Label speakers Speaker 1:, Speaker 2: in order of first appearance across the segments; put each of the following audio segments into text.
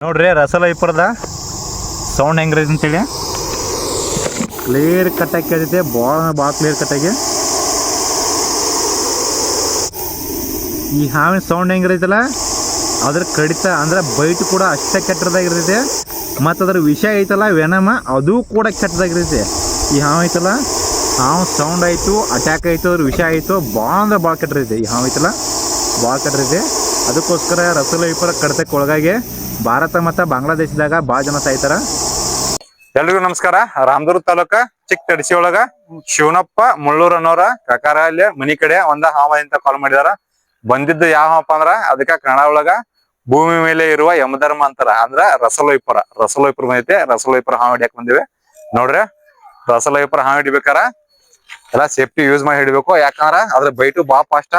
Speaker 1: ನೋಡ್ರಿ ರಸಲ ಇಪ್ಪರದ ಸೌಂಡ್ ಹೆಂಗ್ರೈತಿ ಅಂತೇಳಿ ಕ್ಲಿಯರ್ ಕಟ್ಟಾಗಿ ಕೇಳಿದೆ. ಭಾಳ ಕ್ಲಿಯರ್ ಕಟ್ಟಾಗಿ ಈ ಹಾವಿನ ಸೌಂಡ್ ಹೆಂಗಿರೈತಲ್ಲ ಅದ್ರ ಕಡಿತ ಅಂದ್ರೆ ಬೈಟ್ ಕೂಡ ಅಷ್ಟೇ ಕೆಟ್ಟದಾಗಿರ್ತೈತೆ. ಮತ್ತು ಅದ್ರ ವಿಷ ಐತಲ್ಲ ವೆನಮ ಅದು ಕೂಡ ಕೆಟ್ಟದಾಗಿರ್ತೈತೆ. ಈ ಹಾವು ಐತಲ್ಲ ಹಾವು ಸೌಂಡ್ ಆಯಿತು, ಅಟ್ಯಾಕ್ ಆಯಿತು, ಅದ್ರ ವಿಷ ಆಯಿತು, ಭಾಳ ಅಂದ್ರೆ ಭಾಳ ಕೆಟ್ಟಿರ್ತೈತೆ. ಈ ಹಾವು ಐತಲ್ಲ ಭಾಳ ಕೆಟ್ಟಿರ್ತೈತೆ. ಅದಕ್ಕೋಸ್ಕರ ರಸಲ ಇಬ್ಬರ ಕಡಿತಕ್ಕೆ ಒಳಗಾಗಿ ಭಾರತ ಮತ್ತು ಬಾಂಗ್ಲಾದೇಶದಾಗ ಭಾಳ ಜನ ಸಾಯ್ತಾರ.
Speaker 2: ಎಲ್ರಿಗೂ ನಮಸ್ಕಾರ. ರಾಮದುರ್ಗ ತಾಲೂಕ ಚಿಕ್ಕ ತಡಸಿ ಒಳಗ ಶಿವನಪ್ಪ ಮುಳ್ಳೂರ್ ಅನ್ನೋರ ಕಕಾರ ಅಲ್ಲಿ ಮನಿ ಕಡೆ ಒಂದ ಹಾವ ಅಂತ ಕಾಲ್ ಮಾಡಿದಾರ. ಬಂದಿದ್ದು ಯಾವ ಹಾವಪ್ಪ ಅಂದ್ರ ಅದಕ್ಕ ಕನ್ನಡ ಒಳಗ ಭೂಮಿ ಮೇಲೆ ಇರುವ ಯಮಧರ್ಮ ಅಂತಾರ. ಅಂದ್ರ ರಸಲೋಯ್ಪುರ ಐತೆ. ರಸಲೋಯ್ಪುರ ಹಾವು ಹಿಡಿಯಕ್ ಬಂದಿವಿ. ನೋಡ್ರಿ ರಸಲೋಯ್ಪುರ ಹಾವು ಹಿಡಿಬೇಕಾರ ಎಲ್ಲಾ ಸೇಫ್ಟಿ ಯೂಸ್ ಮಾಡಿ ಹಿಡಿಬೇಕು. ಯಾಕಂದ್ರ ಅದ್ರ ಬೈಟು ಬಾ ಫಾಸ್ಟ್.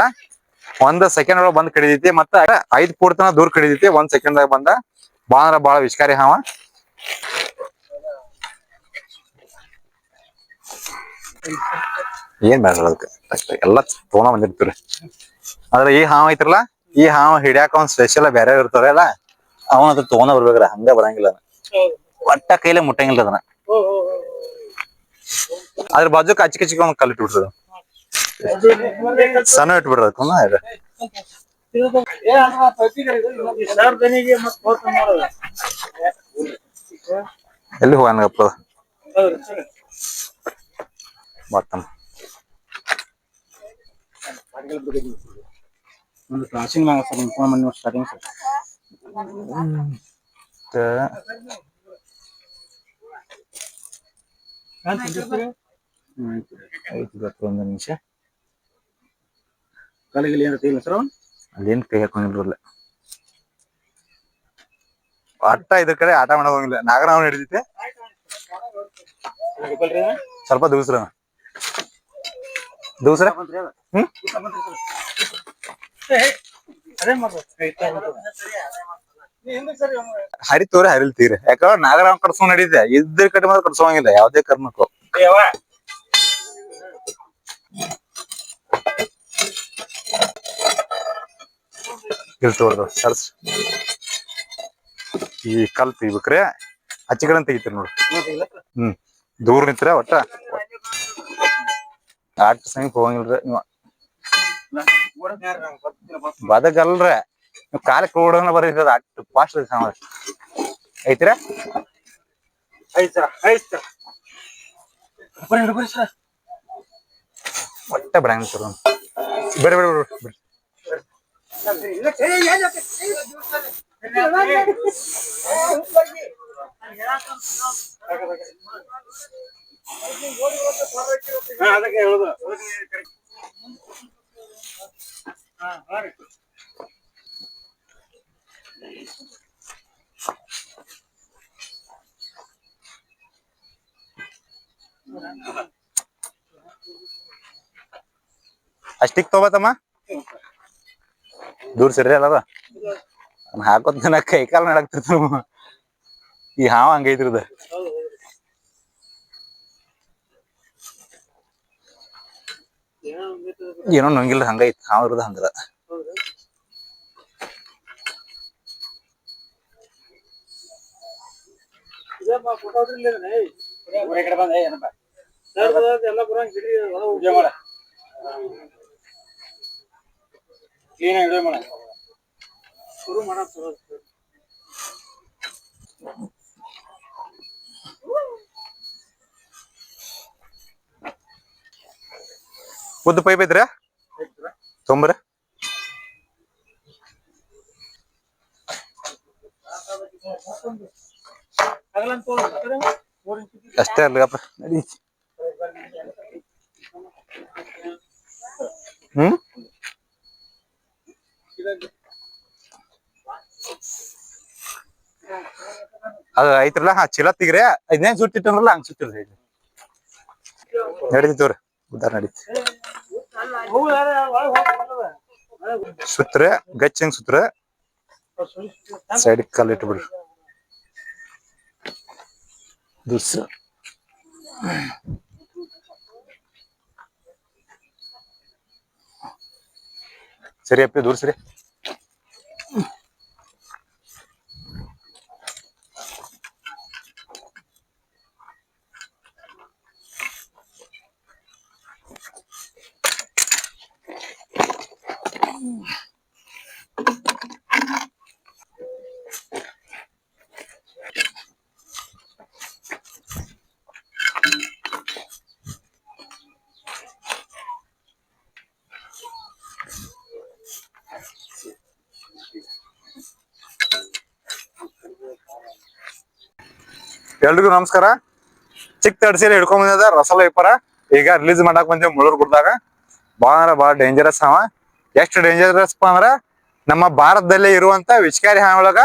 Speaker 2: 1 ಸೆಕೆಂಡ್ ಒಳಗೆ ಬಂದ್ ಕಡಿದೈತಿ. ಮತ್ತ 5 ಫೂಟ್ ತನ ದೂರ ಕಡಿದೈತಿ. 1 ಸೆಕೆಂಡ್ ದಾಗ ಬಂದ. ಬಾಳ ಅಂದ್ರ ಬಾಳ ವಿಷಕಾರಿ ಹಾವ. ಏನ್ ಬೇಡ ಅದಕ್ಕೆ ಎಲ್ಲಾ ತೋಣ ಬಂದಿರ್ತೀರಿ. ಆದ್ರೆ ಈ ಹಾವ ಐತ್ರಲ್ಲ ಈ ಹಾವ ಹಿಡಿಯಾಕ ಒಂದ್ ಸ್ಪೆಷಲ್ ಬೇರೆ ಇರ್ತಾರ ಅಲ್ಲ, ಅವನ ಅದ್ರ ತೋಣ ಬರ್ಬೇಕ್ರ. ಹಂಗ ಬರಂಗಿಲ್ಲ, ಒಟ್ಟ ಕೈಲೇ ಮುಟ್ಟಂಗಿಲ್ಲ ಅದನ್ನ. ಅದ್ರ ಬಾಜುಕ್ ಅಚ್ಚಿಕ ಒಂದ್ ಕಲ್ ಇಟ್ಬಿಡ್ತದ, ಸಣ್ಣ ಇಟ್ಬಿಡ್ರ. ಎಲ್ಲಿ ಹೋಗಪ್ಪ ಬರ್ತಮ್ಮ.
Speaker 3: ಒಂದು ಕ್ರಾಸಿಂಗ್ ಮಾಡ ಸರ್ ಇನ್ಫಾರ್ಮ್ ಮಾಡಿ ಸ್ಟಾರ್ಟಿಂಗ್ ಸರ್.
Speaker 2: ಒಂದು ನಿಮಿಷ
Speaker 3: ಕಾಲಿಗೆ ಏನು ಇಲ್ಲ ಸರ್.
Speaker 2: ಅಲ್ಲೇನ್ ಕೈ ಹಾಕೊಂಡಿರ್ಲಿಲ್ಲ. ಅಟ್ಟ ಇದ್ರ ಕಡೆ ಆಟ ಮಾಡೋ ಹೋಗಿಲ್ಲ. ನಾಗರಾವ್ ಹಿಡಿದೈತೆ ಸ್ವಲ್ಪ ದೂಸ್ರ ಹರಿತೋರಿ ಹರಿಲ್ತೀರಿ. ಯಾಕಂದ್ರೆ ನಾಗರಾವ್ ಕಡ್ಸ್ಕೊಂಡ್ ನಡೀತೆ. ಇದ್ರ ಕಡೆ ಮಾತ್ರ ಕಡ್ಸೋಂಗಿಲ್ಲ ಯಾವ್ದೇ ಕರ್ಮಕ್ಕೂ. ಕಲ್ಸ್ ಈ ಕಲ್ ತೆಗಿಬೇಕ್ರಿ. ಹಚ್ಚಿಗಳನ್ನ ತೆಗಿತೀರಿ ನೋಡ್ರಿ. ದೂರ ನಿಂತ್ರ ಒಟ್ಟ ಆಟ ಸಮೀಪ ಹೋಗಂಗಿಲ್ರಿ ನೀವ. ಬದಕಲ್ರಿ ನೀವು ಕಾಲಕ್ಕೆ ಓಡೋಣ ಬರೀತದ. ಅಷ್ಟು ಫಾಸ್ಟ್ ಐತಿರ. ಒಟ್ಟ ಬರಂಗ ಬರ್ರಿ ಬರ್ರಿ ಬರ್ರಿ.
Speaker 3: ಅದಕ್ಕೆ ಹೇಳುದು
Speaker 2: ಅಷ್ಟಿಕ್ ತಗೋತಮ್ಮ. ದೂರ ಸರಿ ಅಲ್ಲದ ಹಾಕೋತ ಕೈ ಕಾಲ ನಡಕ್ತಿರ್ತ. ಈ ಹಾವ ಹಂಗೈತ್ರದ. ಏನೋ ನಂಗಿಲ್ಲ ಹಂಗೈತ್ ಹಾವ ಇರೋದ ಹಂಗದ.
Speaker 3: ಶುರು ಮಾಡ
Speaker 2: ಉದ್ದ ಪೈಪ್ ಐತ್ರಿ ತೊಂಬ್ರ. ಅಷ್ಟೇ ಅಲ್ಗಪ್ಪ ನಡಿ. ಅದು ಐತ್ರಲ್ಲ ಚೀಲ ತೆಗ್ರಿ. ಇದನ್ನೇನ್ ಸುಟ್ಟಿಟ್ಟಲ್ಲ ಹಂಗ ಸುಟ್ಟಿಲ್ರಿ. ನಡೀತವ್ರಿ ಉದ್ದಾರ ನಡೀತಿ. ಸುತ್ರೆ ಗಚ್ಚಂಗ್ ಸುತ್ರೆ ಸೈಡ್ ಕಲ್ ಇಟ್ಬಿಡ್ರಿ. ದೂಸ್ರ ಸರಿ ಅಪ್ಪಿ ದೂರ ಸರಿ. ಎಲ್ರಿಗೂ ನಮಸ್ಕಾರ. ಚಿಕ್ಕ ತಡ್ಸಿಯಲ್ಲಿ ಹಿಡ್ಕೊಂಡ್ ಬಂದಿದ ರಸಲ್ ವೈಪರ ಈಗ ರಿಲೀಸ್ ಮಾಡಕ್ ಬಂದೇವ್ ಮುಳ್ಳೂರ್ ಗುಡ್ದಾಗ. ಬಾಳ ಡೇಂಜರಸ್ ಅವ. ಎಷ್ಟು ಡೇಂಜರಸ್ ಅಂದ್ರ ನಮ್ಮ ಭಾರತದಲ್ಲೇ ಇರುವಂತ ವಿಷಕಾರಿ ಹಾವ ಒಳಗ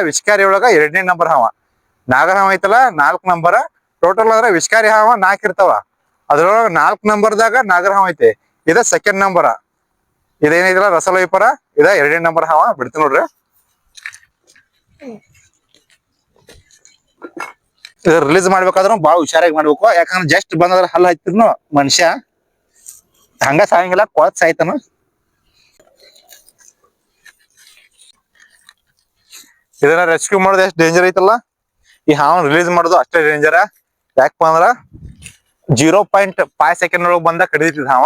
Speaker 2: ವಿಷಕಾರಿ ಒಳಗ 2ನೇ ನಂಬರ್ ಹಾವ. ನಾಗರ ಹಾವ ಐತಲ್ಲ 4 ನಂಬರ್. ಟೋಟಲ್ ಅಂದ್ರೆ ವಿಷಕಾರಿ ಹಾವ 4 ಇರ್ತಾವ. ಅದ್ರೊಳಗ 4 ನಂಬರ್ದಾಗ ನಾಗರ ಹಾವ ಐತೆ. ಇದ 2nd ನಂಬರ್. ಇದೇನೈತಲ್ಲ ರಸಲ್ ವೈಪರ 2ನೇ ನಂಬರ್ ಹಾವ. ಬಿಡ್ತೀನಿ ನೋಡ್ರಿ. ಇದು ರಿಲೀಸ್ ಮಾಡ್ಬೇಕಾದ್ರೂ ಬಾಳ ಹುಷಾರಾಗಿ ಮಾಡ್ಬೇಕು. ಯಾಕಂದ್ರೆ ಜಸ್ಟ್ ಬಂದ್ರ ಹಲ್ಲ ಹತ್ತಿರ್ನು ಮನುಷ್ಯ ಹಂಗ ಸಾಯಂಗಿಲ್ಲ, ಕೊಳತ್ ಸಾಯ್ತಾನ. ಇದನ್ನ ರೆಸ್ಕ್ಯೂ ಮಾಡೋದು ಎಷ್ಟು ಡೇಂಜರ್ ಐತಲ್ಲ, ಈ ಹಾವ್ ರಿಲೀಸ್ ಮಾಡೋದು ಅಷ್ಟೇ ಡೇಂಜರ್. ಯಾಕಪ್ಪ ಅಂದ್ರ 0.5 ಸೆಕೆಂಡ್ ಒಳಗೆ ಬಂದ ಕಡಿದೈತಿ ಹಾವ.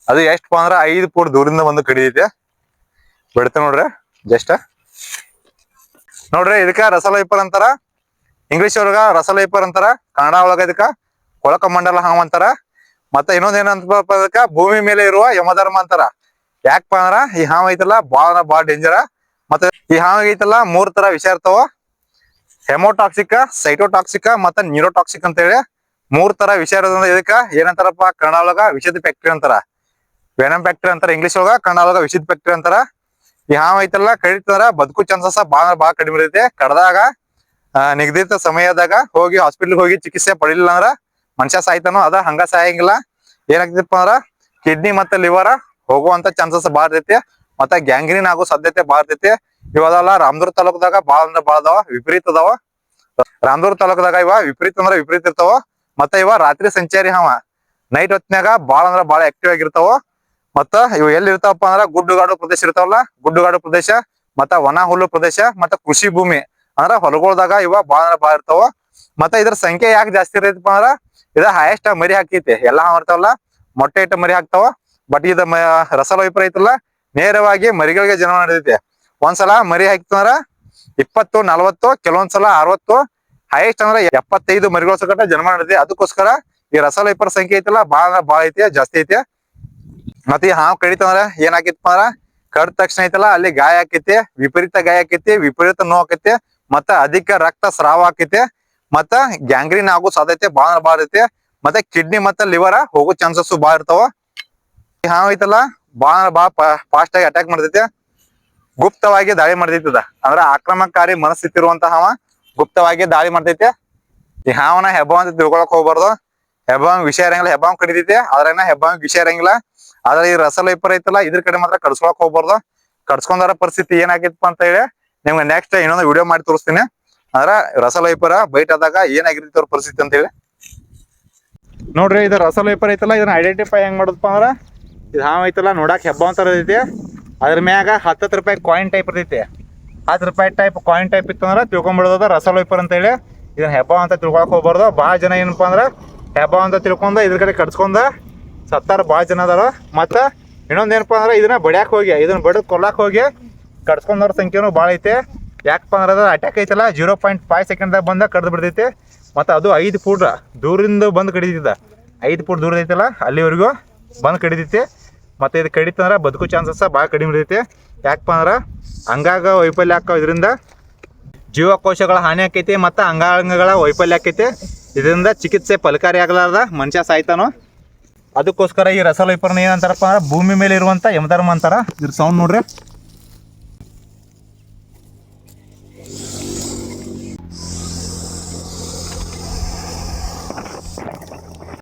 Speaker 2: ಅದು ಎಷ್ಟಪ್ಪ ಅಂದ್ರ 5 ಫೂಟ್ ದೂರಿಂದ ಬಂದು ಕಡಿದೈತಿ. ಬಿಡ್ತೇನೆ ನೋಡ್ರಿ. ಜಸ್ಟ್ ನೋಡ್ರಿ, ಇದಕ್ಕ ರಸಲ್ ವೈಪರ್ ಅಂತಾರ. ಇಂಗ್ಲಿಷ್ ಒಳಗ ರಸಲ್ ವೈಪರ್ ಅಂತಾರ. ಕನ್ನಡ ಒಳಗ ಇದಕ್ಕ ಕೊಳಕಮಂಡಲ ಹಾವ್ ಅಂತಾರ. ಮತ್ತೆ ಇನ್ನೊಂದ್ ಏನಂತ ಅದಕ್ಕ ಭೂಮಿ ಮೇಲೆ ಇರುವ ಯಮಧರ್ಮ ಅಂತಾರ. ಯಾಕಪ್ಪ ಅಂದ್ರ ಈ ಹಾವ್ ಐತಲ್ಲ ಬಾಳ ಡೇಂಜರ್. ಮತ್ತೆ ಈ ಹಾವ್ ಐತಲ್ಲ 3 ತರ ವಿಷ ಇರ್ತಾವ. ಹೆಮೋಟಾಕ್ಸಿಕ್, ಸೈಟೋಟಾಕ್ಸಿಕ್ ಮತ್ತೆ ನ್ಯೂರೋಟಾಕ್ಸಿಕ್ ಅಂತ ಹೇಳಿ 3 ತರ ವಿಷ ಇರೋದ್ರಿಂದ ಇದಕ್ಕ ಏನಂತಾರಪ್ಪ ಕನ್ನಡ ಒಳಗ ವಿಷದ ಫ್ಯಾಕ್ಟ್ರಿ ಅಂತಾರ. ವೆನಮ್ ಫ್ಯಾಕ್ಟ್ರಿ ಅಂತಾರ ಇಂಗ್ಲಿಷ್ ಒಳಗ. ಕನ್ನಡ ಒಳಗ ವಿಷದ ಫ್ಯಾಕ್ಟ್ರಿ ಅಂತಾರ. ಈ ಹಾವ್ ಐತಲ್ಲ ಕಡಿತಂದ್ರ ಬದುಕು ಚಾನ್ಸಸ್ ಬಾಳ ಕಡಿಮೆ ಇರ್ತೈತಿ. ಕಡ್ದಾಗ ನಿಗದಿತ ಸಮಯದಾಗ ಹೋಗಿ ಹಾಸ್ಪಿಟ್ಲ್ ಹೋಗಿ ಚಿಕಿತ್ಸೆ ಪಡಿಲಿಲ್ಲ ಅಂದ್ರ ಮನುಷ್ಯ ಸಾಯ್ತಾನೋ. ಅದ ಹಂಗ ಸಾಯಂಗಿಲ್ಲ. ಏನಾಗ್ತೈತಿಪ್ಪ ಅಂದ್ರ ಕಿಡ್ನಿ ಮತ್ತೆ ಲಿವರ್ ಹೋಗುವಂತ ಚಾನ್ಸಸ್ ಬಾಳ ಇರ್ತೈತಿ. ಮತ್ತೆ ಗ್ಯಾಂಗ್ರೀನ್ ಆಗೋ ಸಾಧ್ಯತೆ ಬಾಳ ಇರ್ತೈತಿ. ಇವದಲ್ಲ ರಾಮದುರ್ಗ ತಾಲೂಕದಾಗ ಬಾಳ ಅಂದ್ರ ಬಾಳ ಅದಾವ, ವಿಪರೀತ ಅದಾವ. ರಾಮದುರ್ಗ ತಾಲೂಕದಾಗ ಇವ ವಿಪರೀತ ಅಂದ್ರ ವಿಪರೀತ ಇರ್ತಾವ. ಮತ್ತೆ ಇವ ರಾತ್ರಿ ಸಂಚಾರಿ ಹಾವ. ನೈಟ್ ಹೊತ್ನ್ಯಾಗ ಬಾಳ ಅಂದ್ರ ಬಾಳ ಆಕ್ಟಿವ್ ಆಗಿರ್ತಾವ. ಮತ್ತ ಇವ್ ಎಲ್ಲಿ ಇರ್ತಾವಪ್ಪ ಅಂದ್ರ ಗುಡ್ಡುಗಾಡು ಪ್ರದೇಶ ಇರ್ತಾವಲ್ಲ, ಗುಡ್ಡುಗಾಡು ಪ್ರದೇಶ ಮತ್ತ ವನ ಹುಲ್ಲು ಪ್ರದೇಶ ಮತ್ತೆ ಕೃಷಿ ಭೂಮಿ ಅಂದ್ರ ಹೊಲಗೊಳದಾಗ ಇವ ಬಾಳ ಅಂದ್ರ ಬಾಳ ಇರ್ತಾವ. ಮತ್ತೆ ಇದ್ರ ಸಂಖ್ಯೆ ಯಾಕೆ ಜಾಸ್ತಿ ಇರೈತಪ್ಪ ಅಂದ್ರ ಇದ ಹೈಯೆಸ್ಟ್ ಮರಿ ಹಾಕೈತಿ. ಎಲ್ಲಾ ಹಾವ್ ಇರ್ತಾವಲ್ಲ ಮೊಟ್ಟೆ ಇಟ್ಟ ಮರಿ ಹಾಕ್ತಾವ. ಬಟ್ ಇದ ರಸಲ್ ವೈಪರ್ ಐತಲ್ಲ ನೇರವಾಗಿ ಮರಿಗಳಿಗೆ ಜನ್ಮ ನಡೆದೈತಿ. ಒಂದ್ಸಲ ಮರಿ ಹಾಕಿತಂದ್ರ 20, 40, ಕೆಲವೊಂದ್ಸಲ 60, ಹೈಯೆಸ್ಟ್ ಅಂದ್ರ 75 ಮರಿಗಳ ಸಕಟ ಜನ್ಮ ನಡೆದೈತಿ. ಅದಕ್ಕೋಸ್ಕರ ಈ ರಸಲ್ ವೈಪರ್ ಸಂಖ್ಯೆ ಐತಲ್ಲ ಬಾಳ ಐತಿ, ಜಾಸ್ತಿ ಐತಿ. ಮತ್ತೆ ಈ ಹಾವ್ ಕಡಿತಂದ್ರ ಏನ್ ಆಕೈತಿಪ್ಪ ಅಂದ್ರ ಕಡ್ದ ತಕ್ಷಣ ಐತಲ್ಲ ಅಲ್ಲಿ ಗಾಯ ಆಕೈತಿ, ವಿಪರೀತ ಗಾಯ ಆಕೈತಿ, ವಿಪರೀತ ನೋವು ಆಕೈತಿ. ಮತ್ತ ಅಧಿಕ ರಕ್ತ ಸ್ರಾವ ಆಕೈತಿ. ಮತ್ತ ಗ್ಯಾಂಗ್ರೀನ್ ಆಗೋ ಸಾಧ್ಯತೆ ಬಾಳ ಐತಿ. ಮತ್ತೆ ಕಿಡ್ನಿ ಮತ್ತೆ ಲಿವರ್ ಹೋಗೋ ಚಾನ್ಸಸ್ ಬಾಳ ಇರ್ತಾವ. ಈ ಹಾವ್ ಐತಲ್ಲ ಬಾಳ ಫಾಸ್ಟ್ ಆಗಿ ಅಟ್ಯಾಕ್ ಮಾಡ್ತೈತಿ. ಗುಪ್ತವಾಗಿ ದಾಳಿ ಮಾಡ್ತೈತದ. ಅಂದ್ರ ಆಕ್ರಮಣಕಾರಿ ಮನಸ್ಥಿತಿ ಇರುವಂತ ಹಾವ ಗುಪ್ತವಾಗಿ ದಾಳಿ ಮಾಡ್ತೈತಿ. ಈ ಹಾವನ ಹೆಬ್ಬ ಅಂತ ತಿಳ್ಕೊಳಕ್ ಹೋಗ್ಬಾರ್ದು. ಹೆಬ್ಬಾವ್ ವಿಷಯ ಇರಂಗಿಲ್ಲ. ಹೆಬ್ಬಾವ್ ಕಡಿತೈತಿ ಆದ್ರೇನ ಹೆಬ್ಬಾವ್ ವಿಷಯ ಇರಂಗಿಲ್ಲ. ಆದ್ರೆ ಈ ರಸಲ್ ವೈಪರ್ ಐತಲ್ಲ ಇದ್ರ ಕಡೆ ಮಾತ್ರ ಕಡ್ಸ್ಕೊಳಕ್ ಹೋಗ್ಬಾರ್ದು. ಕಡ್ಸ್ಕೊಂಡಾರ ಪರಿಸ್ಥಿತಿ ಏನಾಗಿತ್ತಪ್ಪ ಅಂತ ಹೇಳಿ ನಿಮ್ಗೆ ನೆಕ್ಸ್ಟ್ ಇನ್ನೊಂದು ವಿಡಿಯೋ ಮಾಡಿ ತೋರಿಸ್ತೀನಿ. ಅಂದ್ರ ರಸಲ್ ವೈಪರ್ ಬೈಟ್ ಆದಾಗ ಏನಾಗಿರ್ತೈತಿ ಅವ್ರ ಪರಿಸ್ಥಿತಿ ಅಂತ ಹೇಳಿ. ನೋಡ್ರಿ, ಇದು ರಸಲ್ ವೈಪರ್ ಐತಲ್ಲ ಇದನ್ನ ಐಡೆಂಟಿಫೈ ಹೆಂಗ್ ಮಾಡೋದಪ್ಪ ಅಂದ್ರ ಇದು ಹಾವ್ ಐತಲ್ಲ ನೋಡಕ್ ಹೆಬ್ಬಾವ್ ತರ ಇರ್ತೈತಿ. ಅದ್ರ ಮ್ಯಾಗ 10 ರೂಪಾಯಿ ಕಾಯಿನ್ ಟೈಪ್ ಇರ್ತೈತಿ. 10 ರೂಪಾಯಿ ಟೈಪ್ ಕಾಯಿನ್ ಟೈಪ್ ಇತ್ತು ಅಂದ್ರ ತಿಳ್ಕೊಂಡ್ಬಿಡೋದ ರಸಲ್ ವೈಪರ್ ಅಂತ ಹೇಳಿ. ಇದನ್ನ ಹೆಬ್ಬಾವ್ ಅಂತ ತಿಳ್ಕೊಳಕ್ ಹೋಗ್ಬಾರ್ದು. ಭಾಳ ಜನ ಏನಪ್ಪಾ ಅಂದ್ರ ಹೆಬ್ಬಾವ್ ಅಂತ ತಿಳ್ಕೊಂಡ ಇದ್ರ ಕಡೆ ಕಡ್ಸ್ಕೊಂಡ ಸತ್ತಾರ ಭಾಳ ಜನ ಅದಾರ. ಮತ್ತ ಇನ್ನೊಂದ್ ಏನಪ್ಪಾ ಅಂದ್ರ ಇದನ್ನ ಬಡ್ಯಾಕ್ ಹೋಗಿ ಇದನ್ನ ಬಡದ್ ಕೊಲ್ಲಾಕ್ ಹೋಗಿ ಕಡ್ಸ್ಕೊಂಡವ್ರ ಸಂಖ್ಯೆನೂ ಭಾಳ ಐತೆ. ಯಾಕಪ್ಪ ಅಂದ್ರ ಅದ ಅಟ್ಯಾಕ್ ಐತಲ್ಲ 0.5 ಸೆಕೆಂಡ್ದಾಗ ಬಂದ ಕಡ್ದು ಬಿಡ್ತೈತಿ. ಮತ್ತು ಅದು 5 ಫೂಟ್ ದೂರಿಂದ ಬಂದು ಕಡಿತೈತಿ. 5 ಫೂಟ್ ದೂರ ಐತಲ್ಲ ಅಲ್ಲಿವರೆಗೂ ಬಂದು ಕಡಿತೈತಿ. ಮತ್ತು ಇದು ಕಡಿತಂದ್ರೆ ಬದುಕು ಚಾನ್ಸಸ್ ಭಾಳ ಕಡಿಮೆ ಇರ್ತೈತಿ. ಯಾಕಪ್ಪ ಅಂದ್ರೆ ಅಂಗಾಂಗ ವೈಫಲ್ಯ ಆಕ್ಕೋ ಇದರಿಂದ ಜೀವಕೋಶಗಳ ಹಾನಿ ಆಕೈತಿ ಮತ್ತು ಅಂಗಾಂಗಗಳ ವೈಫಲ್ಯ ಆಕೈತಿ. ಇದರಿಂದ ಚಿಕಿತ್ಸೆ ಫಲಕಾರಿ ಆಗಲಾರ್ದ ಮನುಷ್ಯ ಸಾಯ್ತಾನೋ. ಅದಕ್ಕೋಸ್ಕರ ಈ ರಸಲ್ ವೈಪರ್ನ ಏನಂತಾರಪ್ಪ ಅಂದ್ರೆ ಭೂಮಿ ಮೇಲೆ ಇರುವಂಥ ಯಮಧರ್ಮ ಅಂತಾರ. ಇದ್ರ ಸೌಂಡ್ ನೋಡ್ರಿ.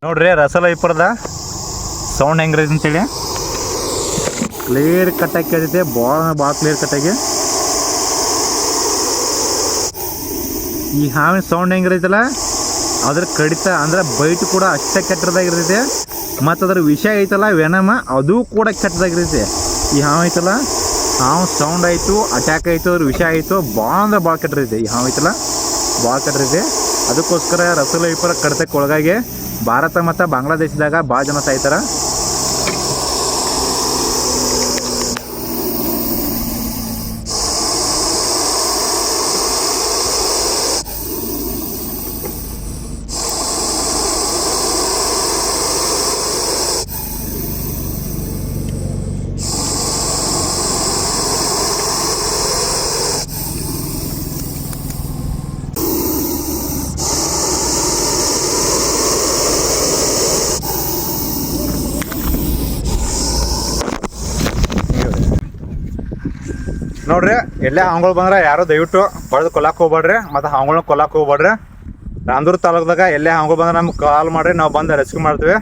Speaker 2: ನೋಡ್ರಿ ರಸಲ್ ವೈಪರ್ದ ಸೌಂಡ್ ಹೆಂಗಿರೈತೆ ಅಂತೇಳಿ. ಕ್ಲಿಯರ್ ಕಟ್ಟಾಗಿ ಕೇಳಿದೆ. ಭಾಳ ಕ್ಲಿಯರ್ ಕಟ್ಟಾಗಿ. ಈ ಹಾವಿನ ಸೌಂಡ್ ಹೆಂಗಿರೈತಲ್ಲ ಅದ್ರ ಕಡಿತ ಅಂದ್ರೆ ಬೈಟ್ ಕೂಡ ಅಷ್ಟೇ ಕೆಟ್ಟದಾಗಿರ್ತೈತೆ. ಮತ್ತು ಅದ್ರ ವಿಷ ಐತಲ್ಲ ವೆನಮ ಅದು ಕೂಡ ಕೆಟ್ಟದಾಗಿರ್ತೈತೆ. ಈ ಹಾವು ಐತಲ್ಲ ಹಾವು ಸೌಂಡ್ ಆಯಿತು, ಅಟ್ಯಾಕ್ ಆಯಿತು, ಅದ್ರ ವಿಷ ಆಯಿತು, ಭಾಳ ಅಂದ್ರೆ ಭಾಳ ಕೆಟ್ಟಿರ್ತೈತೆ. ಈ ಹಾವು ಐತಲ್ಲ ಭಾಳ ಕೆಟ್ಟಿರ್ತೈತೆ. ಅದಕ್ಕೋಸ್ಕರ ರಸಲ್ ವೈಪರ್ ಕಡಿತಕ್ಕೆ ಒಳಗಾಗಿ ಭಾರತ ಮತ್ತು ಬಾಂಗ್ಲಾದೇಶದಾಗ ಭಾಳ ಜನ ಸಾಯ್ತಾರ.
Speaker 1: ನೋಡ್ರಿ ಎಲ್ಲೇ ಹಾವುಗಳು ಬಂದ್ರೆ ಯಾರು ದಯವಿಟ್ಟು ಬಡ್ದು ಕೊಲ್ಲಕ್ಕೆ ಹೋಗ್ಬೇಡ್ರಿ ಮತ್ತು ಹಾವುಗಳನ್ನ ಕೊಲ್ಲಕ್ಕೆ ಹೋಗ್ಬೇಡ್ರಿ. ರಾಮದುರ್ಗ ತಾಲೂಕದಾಗ ಎಲ್ಲೇ ಹಾವುಗಳು ಬಂದ್ರೆ ನಮ್ಗೆ ಕಾಲ್ ಮಾಡಿರಿ, ನಾವು ಬಂದು ರೆಸ್ಕ್ಯೂ ಮಾಡ್ತೀವಿ.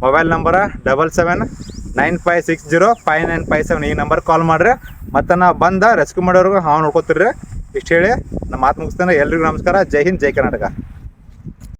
Speaker 1: ಮೊಬೈಲ್ ನಂಬರ 7795605957 ಈ ನಂಬರ್ ಕಾಲ್ ಮಾಡಿರಿ. ಮತ್ತು ನಾವು ಬಂದು ರೆಸ್ಕ್ಯೂ ಮಾಡೋರ್ಗು ಹಾವು ನೋಡ್ಕೊತೀರಿ. ಇಷ್ಟು ಹೇಳಿ ನಮ್ಮ ಮಾತು ಮುಗಿಸ್ತೇನೆ. ಎಲ್ರಿಗೂ ನಮಸ್ಕಾರ. ಜೈ ಹಿಂದ್, ಜೈ ಕರ್ನಾಟಕ.